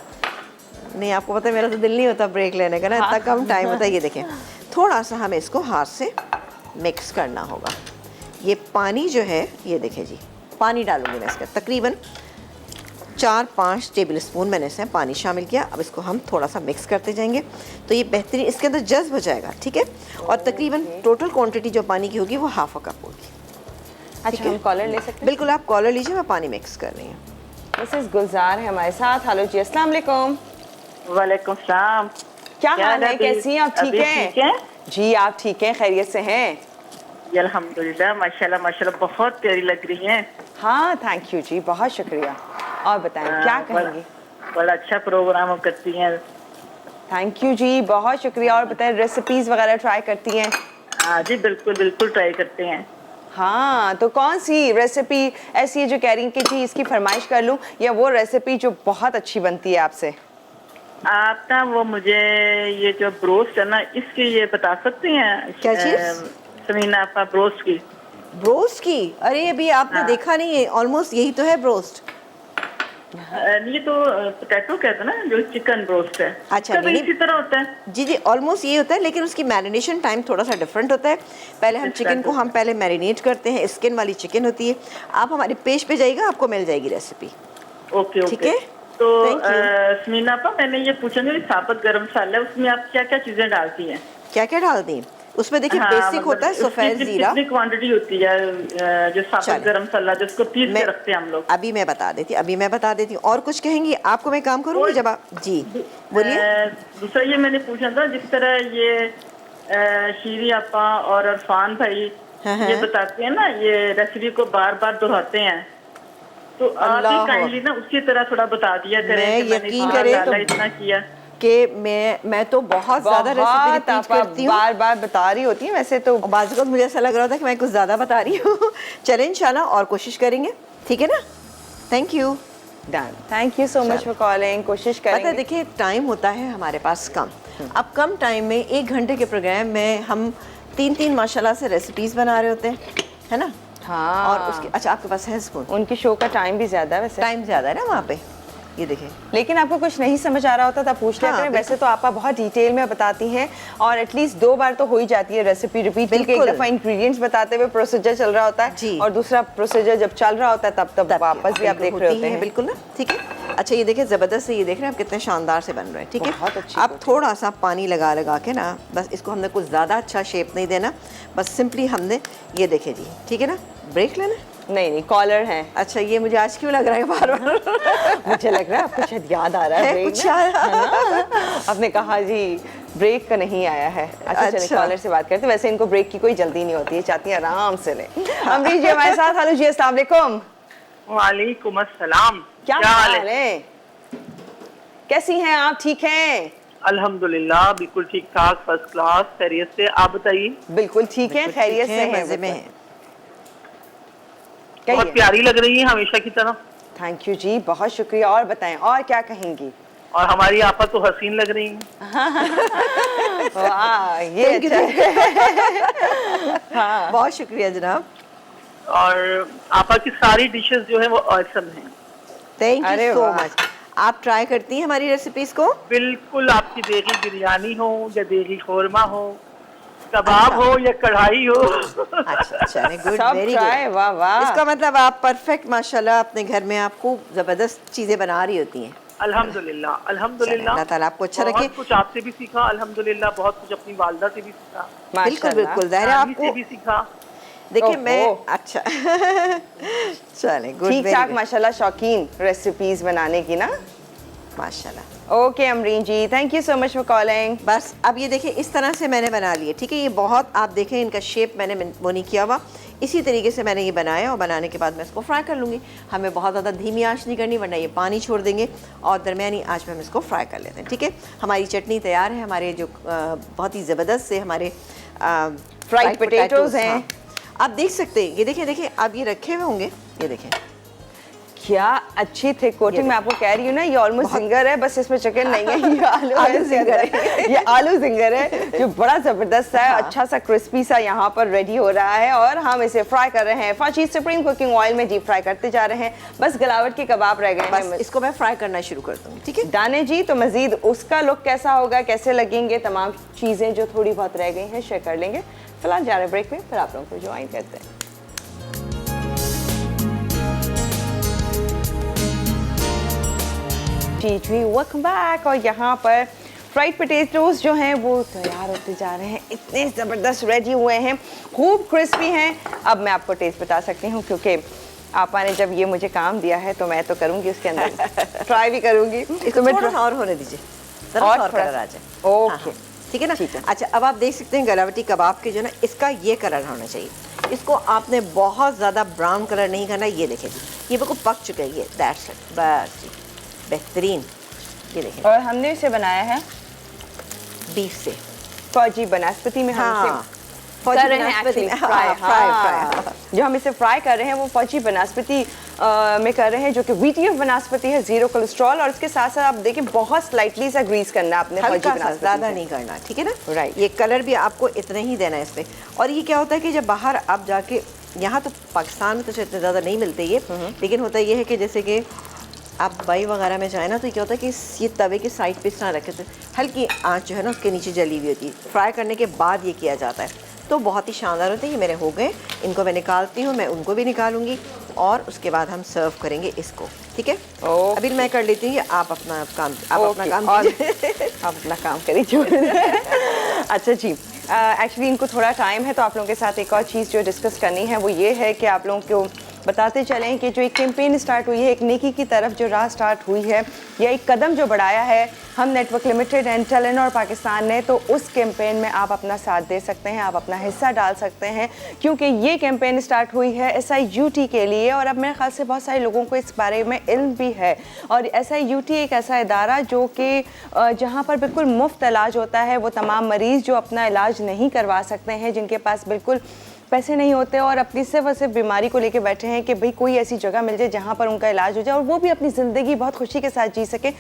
नहीं, आपको पता है मेरा तो दिल नहीं होता ब्रेक लेने का ना, इतना कम टाइम होता है। ये देखें, थोड़ा सा हमें इसको हाथ से मिक्स करना होगा। ये पानी जो है, ये देखें जी, पानी डालूंगी मैं इसका तकरीबन 4-5 टेबल स्पून मैंने इसमें पानी शामिल किया। अब इसको हम थोड़ा सा मिक्स करते जाएंगे तो ये बेहतरीन इसके अंदर जज्ब हो जाएगा, ठीक है। और तकरीबन टोटल क्वांटिटी जो पानी की होगी वो हाफ अ कप होगी। अच्छा, हम कॉलर ले सकते हैं? बिल्कुल, आप कॉलर लीजिए, मैं पानी मिक्स कर रही हूँ। मिसेस गुलजार है हमारे साथ। हेलो जी, अस्सलाम वालेकुम। वालेकुम सलाम। क्या हाल है, अभी- कैसी हैं आप? ठीक अभी हैं? ठीक है जी आप ठीक हैं, खैरियत से हैं? जी, अल्हम्दुलिल्लाह, माशाल्लाह माशाल्लाह, बहुत प्यारी लग रही हैं। हाँ, थैंक यू जी, बहुत शुक्रिया। और बताएं क्या कहेंगी? बड़ा अच्छा प्रोग्राम करती हैं। थैंक यू जी, बहुत शुक्रिया। और बताएं, रेसिपीज वगैरह ट्राई करती हैं? हाँ जी, बिल्कुल बिल्कुल ट्राई करते हैं। हाँ, तो कौन सी रेसिपी ऐसी है जो कह रही हैं कि जी इसकी फरमाइश कर लूं, या वो रेसिपी जो बहुत अच्छी बनती है आपसे? आप ना वो मुझे ये जो ब्रोस्ट है ना, इसकी ये बता सकते हैं? क्या चीज़? समीना आपका ब्रोस्ट की। ब्रोस्ट की? अरे अभी आपने हाँ। देखा नहीं है, ऑलमोस्ट यही तो है ब्रोस्ट। ये तो पोटैटो कहते हैं ना, जो चिकन ब्रोस्ट है। अच्छा, सब नहीं, इसी तरह होता है। जी जी, ऑलमोस्ट ये होता है, लेकिन उसकी मैरिनेशन टाइम थोड़ा सा डिफरेंट होता है। पहले हम चिकन को हम पहले मैरिनेट करते हैं, स्किन वाली चिकन होती है। आप हमारे पेज पे जाइएगा, आपको मिल जाएगी रेसिपी। ओके ठीक ओके। है? तो Thank you. समीना आपा, मैंने ये पूछा कि साबुत गरम मसाला है, उसमें आप क्या क्या चीजें डालती हैं? क्या क्या डाल दी उसमें? देखिए, हाँ, बेसिक मतलब होता है उसकी सफ़ेद ज़ीरा। कितनी क्वांटिटी होती है जो साबुत चलें। गरम मसाला जिसको पीस के मैं रखते हैं हम लोग? अभी मैं बता देती हूँ। और कुछ कहेंगी आपको? मैं काम करूँगी और- जब आप जी बोलिए। दूसरा ये मैंने पूछा था, जिस तरह ये शीरी आपा और अरफान भाई हाँ, ये हाँ। बताते हैं ना, ये रेसिपी को बार बार दोहराते हैं, तो आप अल्लाह भी काइंडली ना उसी तरह थोड़ा बता दिया करें मैं कि मैंने यकीन इतना करें डाला, तो- इतना किया। कि मैं तो बहुत ज़्यादा रेसिपी बहुत रिपीट आप करती हूँ। बार बार बता रही होती हैं वैसे तो। और बाज़ वक़्त मुझे ऐसा लग रहा था कि मैं कुछ ज़्यादा बता रही हूँ। चलें, इंशाल्लाह और कोशिश करेंगे, ठीक है ना? Thank you. Done, thank you so much for calling. कोशिश पता है, करेंगे। देखिए टाइम होता है हमारे पास कम। अब कम टाइम में 1 घंटे के प्रोग्राम में हम 3-3 माशाल्लाह से रेसिपीज़ बना रहे होते हैं, है ना? हाँ, और उसके अच्छा, आपके पास है स्पून? उनकी शो का टाइम भी ज्यादा है वैसे। टाइम ज़्यादा है ना वहाँ पे, ये देखें। लेकिन आपको कुछ नहीं समझ आ रहा होता तब पूछ लिया हाँ, करें। वैसे तो आप बहुत डिटेल में बताती हैं और एटलीस्ट 2 बार तो हो ही जाती है रेसिपी रिपीट, क्योंकि एक बिल्कुल। दफा इंग्रेडिएंट्स बताते हुए प्रोसीजर चल रहा होता जी। है और दूसरा प्रोसीजर जब चल रहा होता है तब वापस भी आप देख रहे होते हैं। बिल्कुल ना, ठीक है। अच्छा, ये देखिए ज़बरदस्त से, ये देख रहे हैं आप कितने शानदार से बन रहे हैं, ठीक है। बहुत अच्छी अब कोटिंग। थोड़ा सा पानी लगा लगा के ना, बस इसको हमने कुछ ज़्यादा अच्छा शेप नहीं देना, बस सिंपली हमने ये देखे जी, ठीक है ना। ब्रेक लेना? नहीं नहीं, कॉलर है। अच्छा, ये मुझे आज क्यों लग रहा है बार बार? मुझे लग रहा है आपको शायद याद आ रहा है है break कुछ ना? आया? है ना? आपने कहा जी ब्रेक का नहीं आया है। अच्छा, चलिए अच्छा। कॉलर से बात करते हैं। वैसे इनको ब्रेक की कोई जल्दी नहीं होती है, चाहती हैं आराम से ले। अमरीश जी हमारे साथ। हेलो जी, अस्सलाम वालेकुम। वालेकुम अस्सलाम। क्या हाल है? कैसी हैं आप? ठीक हैं? अल्हम्दुलिल्लाह, बिल्कुल ठीक ठाक, फर्स्ट क्लास, खैरियत से। आप बताइए। बिल्कुल ठीक है, खैरियत से हैं, मज़े में है। बहुत प्यारी लग रही है हमेशा की तरह। थैंक यू जी, बहुत शुक्रिया। और बताएं, और क्या कहेंगी? और हमारी आपा तो हसीन लग रही है। वाह, ये Thank you, अच्छा है। हाँ, बहुत शुक्रिया जनाब। और आपा की सारी डिशेस जो है वो ऑसम हैं। थैंक अरे यू सो वाह। मच। आप ट्राई करती हैं हमारी रेसिपीज़ को? बिल्कुल, आपकी देगी बिरयानी हो या देगी खौरमा हो, कबाब हो या कढ़ाई हो। अच्छा, चलें, गुड, सब वेरी ट्राई। गुड। वाह वाह। इसका मतलब आप परफेक्ट माशाल्लाह अपने घर में आप खूब ज़बरदस्त चीज़ें बना रही होती हैं। अल्हम्दुलिल्लाह चलें, अल्हम्दुलिल्लाह। अल्लाह ताला आपको अच्छा रखे। बहुत कुछ आपसे भी सीखा अल्हम्दुलिल्लाह, बहुत कुछ अपनी वालदा से भी सीखा, बिल्कुल माशाल्लाह। बिल्कुल ज़ाहिर है नानी से आपको। भी सीखा। देखिए मैं ओहो। अच्छा चलें, गुड, ठीक वेरी ठाक गुड, माशाल्लाह शौकीन रेसिपीज बनाने की ना। माशाल्लाह। Okay Amreen ji, thank you so much for calling. बस अब ये देखिए इस तरह से मैंने बना लिए, ठीक है। ये बहुत आप देखें इनका शेप मैंने वो नहीं किया हुआ, इसी तरीके से मैंने ये बनाया और बनाने के बाद मैं इसको फ्राई कर लूँगी। हमें बहुत ज़्यादा धीमी आंच नहीं करनी वरना ये पानी छोड़ देंगे, और दरमियानी आंच में हम इसको फ्राई कर लेते हैं, ठीक है। हमारी चटनी तैयार है, हमारे जो बहुत ही ज़बरदस्त से हमारे फ्राइड पोटैटोज़ हैं। हाँ। आप देख सकते हैं, ये देखिए देखिए आप ये रखे हुए होंगे, ये देखें क्या अच्छी थे कोटिंग। मैं आपको कह रही हूँ ना, ये ऑलमोस्ट जिंगर है, बस इसमें चिकन नहीं है, ये आलू आलू जिंगर है। ये आलू जिंगर है जो बड़ा जबरदस्त है, अच्छा सा क्रिस्पी सा यहाँ पर रेडी हो रहा है और हम इसे फ्राई कर रहे हैं फाची सुप्रीम कुकिंग ऑयल में डीप फ्राई करते जा रहे हैं। बस गलावट के कबाब रह गए बस हैं, इसको मैं फ्राई करना शुरू कर दूँगी, ठीक है। दाने जी। तो मजीद उसका लुक कैसा होगा, कैसे लगेंगे, तमाम चीज़ें जो थोड़ी बहुत रह गई हैं शेयर कर लेंगे। फिलहाल जा रहे ब्रेक में, फिर आप लोगों को ज्वाइन करते हैं। जी जी, वेलकम बैक। और यहाँ पर फ्राइड पोटैटोज़ जो हैं वो तैयार होते जा रहे हैं, इतने ज़बरदस्त रेडी हुए हैं, खूब क्रिस्पी हैं। अब मैं आपको टेस्ट बता सकती हूँ क्योंकि आपा ने जब ये मुझे काम दिया है तो मैं तो करूँगी उसके अंदर ट्राई भी करूँगी। इसको थोड़ा सा और होने दीजिए, जरा और सा और थोड़ा कलर सा। आ जाए। ओके। हाँ, हाँ, ठीक है ना। ठीक है। अच्छा अब आप देख सकते हैं गलावटी कबाब के जो ना इसका ये कलर होना चाहिए, इसको आपने बहुत ज़्यादा ब्राउन कलर नहीं करना। ये देखें जी, ये बिल्कुल पक चुका है, ये दैट्स इट, बस जी बेहतरीन। ये देखें और हमने इसे बनाया है बीफ से, फौजी बनस्पति में। हम हाँ इसे फौजी कर रहे हैं बनस्पति actually में, फ्राई। हाँ, फ्राई जो हम इसे फ्राई कर रहे हैं वो फौजी बनस्पति में कर रहे हैं, जो कि VTF बनस्पति है, जीरो कोलेस्ट्रॉल। और इसके साथ साथ आप देखिए बहुत स्लाइटली सा ग्रीस करना है अपने फौजी हल्का सा, बनस्पति ज़्यादा से। नहीं करना, ठीक है ना। Right. ये कलर भी आपको इतना ही देना है इस पर। और ये क्या होता है कि जब बाहर आप जाके, यहाँ तो पाकिस्तान में तो इतने ज़्यादा नहीं मिलते ये, लेकिन होता ये है कि जैसे कि आप दुबई वगैरह में जाए ना तो क्या होता है कि ये तवे के साइड पे इस तरह रखे थे, हल्की आंच जो है ना उसके नीचे जली हुई होती है, फ्राई करने के बाद ये किया जाता है, तो बहुत ही शानदार होते हैं। ये मेरे हो गए, इनको मैं निकालती हूँ, मैं उनको भी निकालूंगी और उसके बाद हम सर्व करेंगे इसको, ठीक है। अभी मैं कर लेती हूँ, आप अपना काम अपना काम कीजिए। आप अपना काम करिए। अच्छा जी, एक्चुअली इनको थोड़ा टाइम है तो आप लोगों के साथ एक और चीज़ जो डिस्कस करनी है वो ये है कि आप लोगों को बताते चलें कि जो एक कैंपेन स्टार्ट हुई है, एक नेकी की तरफ जो राह स्टार्ट हुई है, या एक कदम जो बढ़ाया है हम network limited and Telenor Pakistan ने, तो उस कैंपेन में आप अपना साथ दे सकते हैं, आप अपना हिस्सा डाल सकते हैं, क्योंकि ये कैंपेन स्टार्ट हुई है SIUT के लिए। और अब मेरे ख्याल से बहुत सारे लोगों को इस बारे में इल्म भी है। और SIUT एक ऐसा इदारा जो कि जहाँ पर बिल्कुल मुफ्त इलाज होता है, वो तमाम मरीज़ जो अपना इलाज नहीं करवा सकते हैं, जिनके पास बिल्कुल पैसे नहीं होते और अपनी सिर्फ और सिर्फ बीमारी को लेके बैठे हैं कि भाई कोई ऐसी जगह मिल जाए जहाँ पर उनका इलाज हो जाए और वो भी अपनी ज़िंदगी बहुत खुशी के साथ जी सके,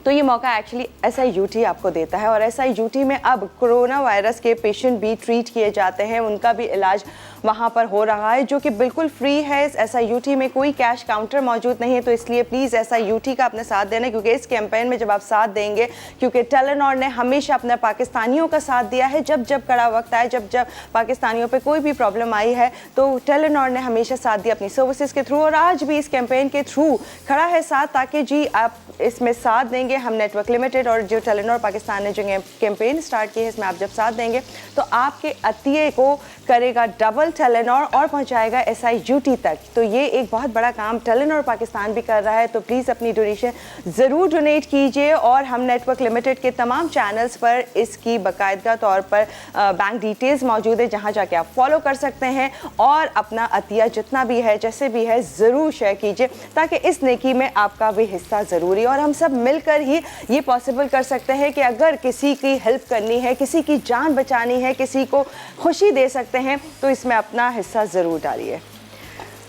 तो ये मौका एक्चुअली SIUT आपको देता है। और SIUT में अब कोरोना वायरस के पेशेंट भी ट्रीट किए जाते हैं, उनका भी इलाज वहाँ पर हो रहा है जो कि बिल्कुल फ्री है। इस SIUT में कोई कैश काउंटर मौजूद नहीं है, तो इसलिए प्लीज़ SIUT का अपने साथ देना, क्योंकि इस कैंपेन में जब आप साथ देंगे, क्योंकि टेलेनॉर ने हमेशा अपने पाकिस्तानियों का साथ दिया है, जब जब कड़ा वक्त आए, जब जब पाकिस्तानियों पे कोई भी प्रॉब्लम आई है, तो टेलेनॉर ने हमेशा साथ दिया अपनी सर्विसेज के थ्रू, और आज भी इस कैंपेन के थ्रू खड़ा है साथ, ताकि जी आप इसमें साथ देंगे। हम नेटवर्क लिमिटेड और जो टेलेनॉर पाकिस्तान ने जो कैंपेन स्टार्ट की है, इसमें आप जब साथ देंगे तो आपके अतिये को करेगा डबल टेलेनॉर और पहुंचाएगा SIUT तक। तो ये एक बहुत बड़ा काम टेलेनॉर पाकिस्तान भी कर रहा है, तो प्लीज़ अपनी डोनेशन ज़रूर डोनेट कीजिए। और हम नेटवर्क लिमिटेड के तमाम चैनल्स पर इसकी बाकायदा तौर पर बैंक डिटेल्स मौजूद है, जहां जाके आप फॉलो कर सकते हैं और अपना अतिया जितना भी है, जैसे भी है, ज़रूर शेयर कीजिए, ताकि इस नेकी में आपका भी हिस्सा ज़रूरी है। और हम सब मिलकर ही ये पॉसिबल कर सकते हैं कि अगर किसी की हेल्प करनी है, किसी की जान बचानी है, किसी को खुशी दे सकते हैं, तो इसमें अपना हिस्सा ज़रूर डालिए।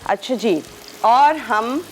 अच्छा जी, और हम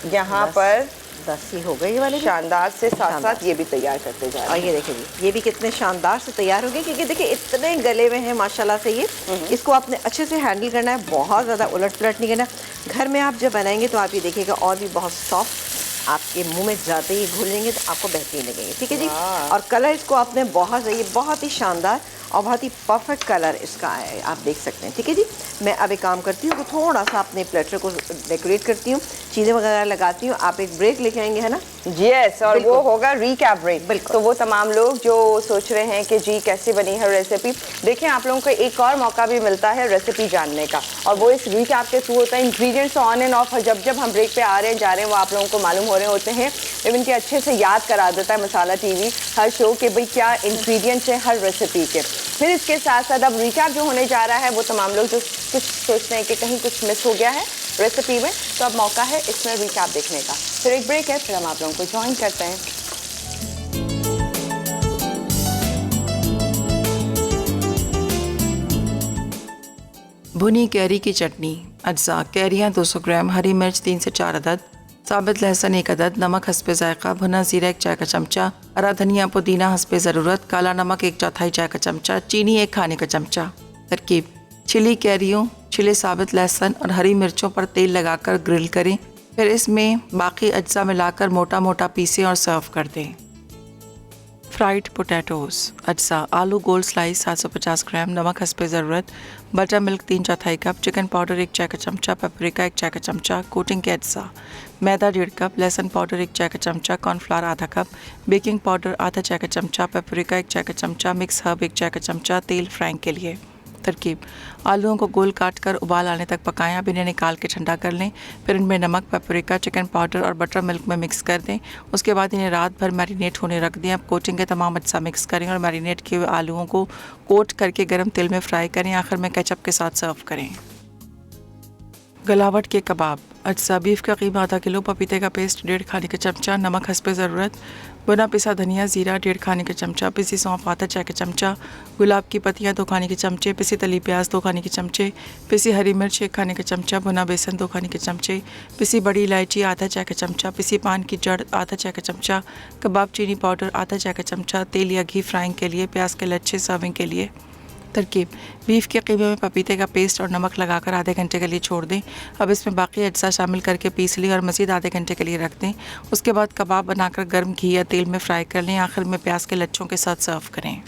यहाँ पर 10 ही हो गए ये वाले भी। शानदार से साथ साथ ये भी तैयार करते जा रहे और हैं। ये देखिए जी, ये भी कितने शानदार से तैयार हो गए, क्योंकि देखिए इतने गले में हैं माशाल्लाह से ये। इसको आपने अच्छे से हैंडल करना है, बहुत ज़्यादा उलट पुलट नहीं करना। घर में आप जब बनाएंगे तो आप ये देखिएगा और भी बहुत सॉफ्ट, आपके मुंह में जाते ही घुल जाएंगे तो आपको बेहतरीन लगेंगे, ठीक है जी। और कलर इसको आपने बहुत ही शानदार और बहुत ही परफेक्ट कलर इसका आया है, आप देख सकते हैं। ठीक है जी, मैं अब एक काम करती हूँ, तो थोड़ा सा अपने प्लेटर को डेकोरेट करती हूँ, चीज़ें वगैरह लगाती हूँ। आप एक ब्रेक लेके आएंगे, है ना? यस, और वो होगा रिकैप ब्रेक। बिल्कुल। तो वो तमाम लोग जो सोच रहे हैं कि जी कैसे बनी है रेसिपी, देखें आप लोगों को एक और मौका भी मिलता है रेसिपी जानने का, और वो इस रिकैप के थ्रू होता है। इंग्रेडिएंट्स ऑन एंड ऑफ, जब जब हम ब्रेक पे आ रहे हैं जा रहे हैं वो आप लोगों को मालूम हो रहे होते हैं। इवन कि अच्छे से याद करा देता है मसाला टीवी हर शो के भाई क्या इंग्रेडिएंट्स हैं हर रेसिपी के। फिर इसके साथ साथ अब रिकैप जो होने जा रहा है, वो तमाम लोग जो कुछ सोचते हैं कि कहीं कुछ मिस हो गया है रेसिपी में, तो अब मौका है इसमें रिकैप देखने का। फिर एक ब्रेक है, फिर हम आप लोगों को ज्वाइन करते हैं। भुनी कैरी की चटनी। अज्जा: कैरियाँ 200 ग्राम, हरी मिर्च 3 से 4 अदद, साबित लहसुन 1 अदद, नमक हस्बे जायका, भुना जीरा 1 चाय का चमचा, हरा धनिया पुदीना हस्बे ज़रूरत, काला नमक 1/4 चाय का चमचा, चीनी 1 खाने का चमचा। तरकीब: छिली कैरियों, छिले साबित लहसुन और हरी मिर्चों पर तेल लगाकर ग्रिल करें, फिर इसमें बाकी अज्जा मिलाकर मोटा मोटा पीसें और सर्व कर दें। Fried potatoes. अज्जा: आलू गोल स्लाइस 750 ग्राम, नमक हस्बे ज़रूरत, butter milk 3/4 cup, chicken powder 1 चाय का चमचा, पेपरिका 1 चाय का चमचा, कोटिंग के अज्जा, मैदा 1.5 कप, लहसुन पाउडर 1 चाय का चमचा, कॉर्नफ्लावर आधा कप, बेकिंग पाउडर आधा चाय का चमचा, पेपरिका 1 चाय का चमचा, मिक्स हर्ब 1 चाय का चमचा, तेल फ्राइंग के लिए। तरकीब: आलूओं को गोल काट कर उबाल आने तक पकाएं, अब इन्हें निकाल के ठंडा कर लें, फिर इनमें नमक, पेपरिका, चिकन पाउडर और बटर मिल्क में मिक्स कर दें। उसके बाद इन्हें रात भर मैरिनेट होने रख दें। अब कोटिंग के तमाम अज्जा मिक्स करें और मैरिनेट किए हुए आलूओं को कोट करके गर्म तेल में फ्राई करें, आखिर में केचप के साथ सर्व करें। गलावट के कबाब। अज्जा: बीफ का कीमा आधा किलो, पपीते का पेस्ट 1.5 खाने का चमचा, नमक हस्बे ज़रूरत, बुना पिसा धनिया जीरा 1.5 खाने का चमचा, पिसी सौंफ आधा चाय का चमचा, गुलाब की पत्तियाँ 2 खाने के चमचे, पिसी तली प्याज 2 खाने के चमचे, पिसी हरी मिर्च 1 खाने का चमचा, भुना बेसन 2 खाने के चमचे, पिसी बड़ी इलायची आधा चाय का चमचा, पिसी पान की जड़ आधा चाय का चमचा, कबाब चीनी पाउडर आधा चाय का चमचा, तेल या घी फ्राइंग के लिए, प्याज के लच्छे सर्विंग के लिए। तरकीब: बीफ के कीमे में पपीते का पेस्ट और नमक लगाकर आधे घंटे के लिए छोड़ दें। अब इसमें बाकी अज्जा शामिल करके पीस लें और मज़ीद आधे घंटे के लिए रख दें। उसके बाद कबाब बनाकर गर्म घी या तेल में फ्राई कर लें, आखिर में प्याज के लच्छों के साथ सर्व करें।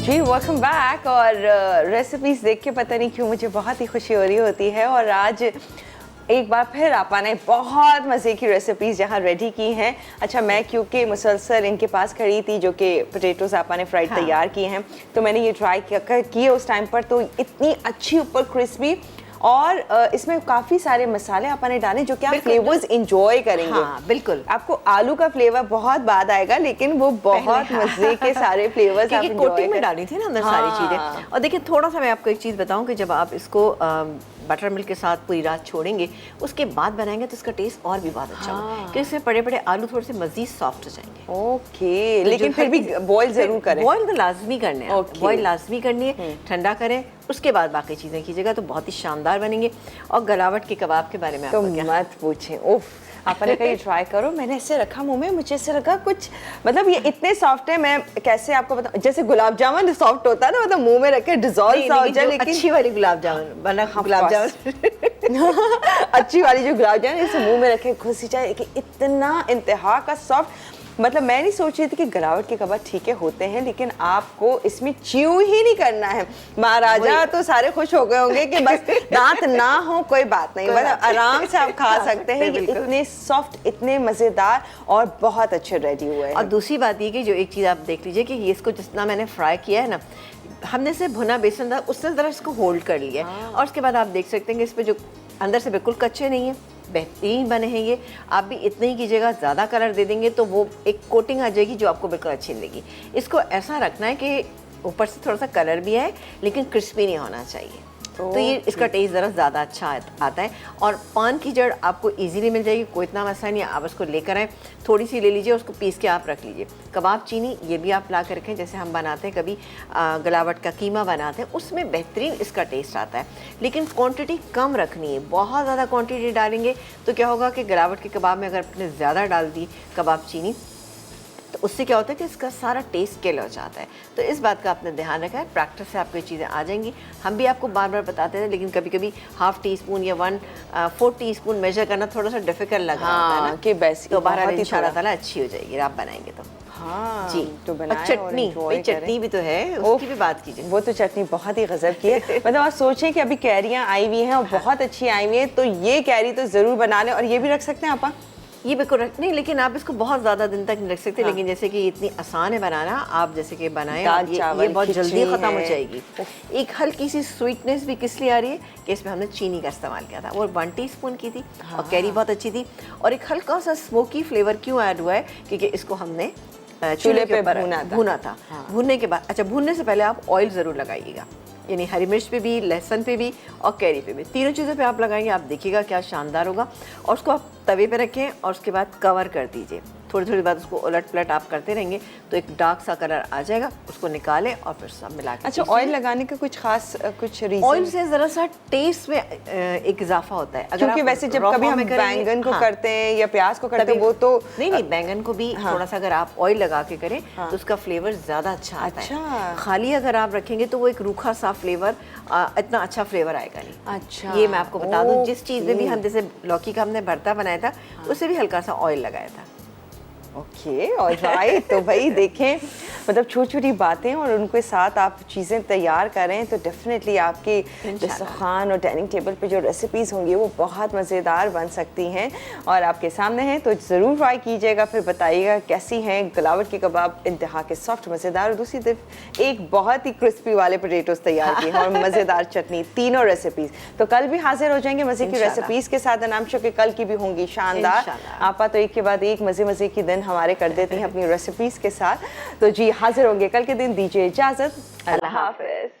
जी वेलकम बैक। और रेसिपीज़ देख के पता नहीं क्यों मुझे बहुत ही खुशी हो रही होती है, और आज एक बार फिर आपा ने बहुत मज़े की रेसिपीज़ यहाँ रेडी की हैं। अच्छा, मैं क्योंकि मुसलसल इनके पास खड़ी थी जो कि पोटैटोज़ आपा ने फ्राइड तैयार किए हैं, तो मैंने ये ट्राई किए उस टाइम पर, तो इतनी अच्छी ऊपर क्रिस्पी, और इसमें काफ़ी सारे मसाले आपने डाले जो कि आप फ्लेवर्स इंजॉय करेंगे। हाँ, बिल्कुल। आपको आलू का फ्लेवर बहुत बाद आएगा, लेकिन वो बहुत मज़े के सारे फ्लेवर्स आप क्योंकि कोटिंग में डाली थी ना अंदर सारी चीज़ें। और देखिए, थोड़ा सा मैं आपको एक चीज़ बताऊं कि जब आप इसको बटर मिल्क के साथ पूरी रात छोड़ेंगे, उसके बाद बनाएंगे तो इसका टेस्ट और भी बहुत अच्छा होगा, क्योंकि इसमें बड़े बड़े आलू थोड़े से मज़ीद सॉफ्ट हो जाएंगे। ओके, लेकिन फिर भी बॉईल ज़रूर करें। बॉईल तो लाजमी करने हैं, बॉईल लाजमी करनी है, ठंडा करें, उसके बाद बाकी चीज़ें कीजिएगा तो बहुत ही शानदार बनेंगे। और गलावट के कबाब के बारे में तो मत पूछें, उफ, आपने कहीं ट्राई करो। मैंने ऐसे रखा मुंह में, मुझे ऐसे लगा कुछ, मतलब ये इतने सॉफ्ट है, मैं कैसे आपको बताऊं, जैसे गुलाब जामुन सॉफ्ट होता है ना, मतलब मुंह में रखे डिजॉल्व सा हो जाए, लेकिन अच्छी वाली गुलाब जामुन बना, गुलाब जामुन अच्छी वाली जो गुलाब जामुन इसे मुंह में रखे घुस जाए कि इतना इंतहा का सॉफ्ट। मतलब मैं नहीं सोच रही थी कि गलावट के कबाब ठीक है होते हैं, लेकिन आपको इसमें च्यू ही नहीं करना है। महाराजा तो सारे खुश हो गए होंगे कि बस दांत ना हो कोई बात नहीं, मतलब आराम से आप खा सकते हैं। ये इतने सॉफ्ट, इतने मज़ेदार और बहुत अच्छे रेडी हुए हैं। और दूसरी बात ये कि जो एक चीज़ आप देख लीजिए कि ये इसको जितना मैंने फ्राई किया है ना, हमने से भुना बेसन था उसने ज़रा इसको होल्ड कर लिया है, और उसके बाद आप देख सकते हैं कि इस पर जो अंदर से बिल्कुल कच्चे नहीं है, बेहतरीन बने हैं ये। आप भी इतना ही कीजिएगा, ज़्यादा कलर दे देंगे तो वो एक कोटिंग आ जाएगी जो आपको बिल्कुल अच्छी लगेगी। इसको ऐसा रखना है कि ऊपर से थोड़ा सा कलर भी आए, लेकिन क्रिस्पी नहीं होना चाहिए, तो ये इसका टेस्ट ज़रा ज़्यादा अच्छा आता है। और पान की जड़ आपको इजीली मिल जाएगी, कोई इतना मसला नहीं है। आप उसको लेकर आएँ, थोड़ी सी ले लीजिए, उसको पीस के आप रख लीजिए। कबाब चीनी ये भी आप ला कर रखें, जैसे हम बनाते हैं कभी गलावट का कीमा बनाते हैं, उसमें बेहतरीन इसका टेस्ट आता है, लेकिन क्वांटिटी कम रखनी है। बहुत ज़्यादा क्वांटिटी डालेंगे तो क्या होगा कि गलावट के कबाब में अगर आपने ज़्यादा डाल दी कबाब चीनी तो उससे क्या होता है कि इसका सारा टेस्ट किल हो जाता है। तो इस बात का आपने ध्यान रखा है, प्रैक्टिस से आपको ये चीज़ें आ जाएंगी। हम भी आपको बार बार बताते थे, लेकिन कभी कभी हाफ टी स्पून या 1/4 टीस्पून मेजर करना थोड़ा सा डिफिकल्ट लग रहा होता है ना, कि बस तो बहरहाल इंशाल्लाह ताला अच्छी हो जाएगी आप बनाएंगे तो। हाँ जी, तो और बनाएं चटनी, और भाई enjoy चटनी करें। भी तो है, उसकी भी बात कीजिए। वो तो चटनी बहुत ही गजब की है। मतलब आप सोचें कि अभी कैरियाँ आई हुई हैं और बहुत अच्छी आई हुई हैं, तो ये कैरी तो ज़रूर बना लें। और ये भी रख सकते हैं आप? ये बिल्कुल नहीं, लेकिन आप इसको बहुत ज़्यादा दिन तक नहीं रख सकते। लेकिन जैसे कि इतनी आसान है बनाना, आप जैसे कि बनाएं दाल और ये चावल, बहुत जल्दी खिचड़ी ख़त्म हो है। जाएगी। एक हल्की सी स्वीटनेस भी किस लिए आ रही है कि इसमें हमने चीनी का इस्तेमाल किया था, वो 1 टीस्पून की थी और कैरी बहुत अच्छी थी। और एक हल्का सा स्मोकी फ्लेवर क्यों ऐड हुआ है, क्योंकि इसको हमने चूल्हे पे भूना था। भूनने के बाद, अच्छा भूनने से पहले आप ऑयल ज़रूर लगाइएगा, यानी हरी मिर्च पे भी, लहसुन पे भी और कैरी पे भी, तीनों चीज़ों पे आप लगाएंगे, आप देखिएगा क्या शानदार होगा। और उसको आप तवे पे रखें और उसके बाद कवर कर दीजिए। थोड़ी थोड़ी बाद उसको उलट पलट आप करते रहेंगे तो एक डार्क सा कलर आ जाएगा, उसको निकालें और फिर सब मिला के। अच्छा, ऑयल लगाने का कुछ खास कुछ रीज़न? ऑयल से ज़रा सा टेस्ट में एक इज़ाफा होता है। अगर क्योंकि आप वैसे जब raw कभी form हम में करेंगे, बैंगन को हाँ, करते हैं या प्याज को करते हैं, तभी- वो तो नहीं बैंगन को भी थोड़ा सा अगर आप ऑयल लगा के करें तो उसका फ्लेवर ज़्यादा अच्छा आता अच्छा। है। खाली अगर आप रखेंगे तो वो एक रूखा सा फ्लेवर, इतना अच्छा फ्लेवर आएगा नहीं। अच्छा, ये मैं आपको बता दूं, जिस चीज़ में भी ओके। हम जैसे लौकी का हमने भरता बनाया था, उससे भी हल्का सा ऑयल लगाया था। Okay alright. तो भाई देखें, मतलब छोटी छोटी बातें और उनके साथ आप चीज़ें तैयार करें तो डेफिनेटली आपकी दस्तरखान और डाइनिंग टेबल पे जो रेसिपीज़ होंगी वो बहुत मज़ेदार बन सकती हैं और आपके सामने हैं। तो ज़रूर ट्राई कीजिएगा, फिर बताइएगा कैसी हैं। गलावट के कबाब इंतहा के सॉफ्ट मज़ेदार, और दूसरी तरफ एक बहुत ही क्रिस्पी वाले पोटैटोज़ तैयार किए हैं और मज़ेदार चटनी, तीनों रेसिपीज़। तो कल भी हाजिर हो जाएंगे मज़े की इंशाल्लाह। रेसिपीज़ के साथ। अनाम शो के कल की भी होंगी शानदार। इंशाल्लाह। आपा तो एक के बाद एक मज़े के दिन हमारे कर देती हैं अपनी रेसिपीज़ के साथ। तो जी हाजिर होंगे कल के दिन। दीजिए इजाज़त, अल्लाह हाफ़िज़।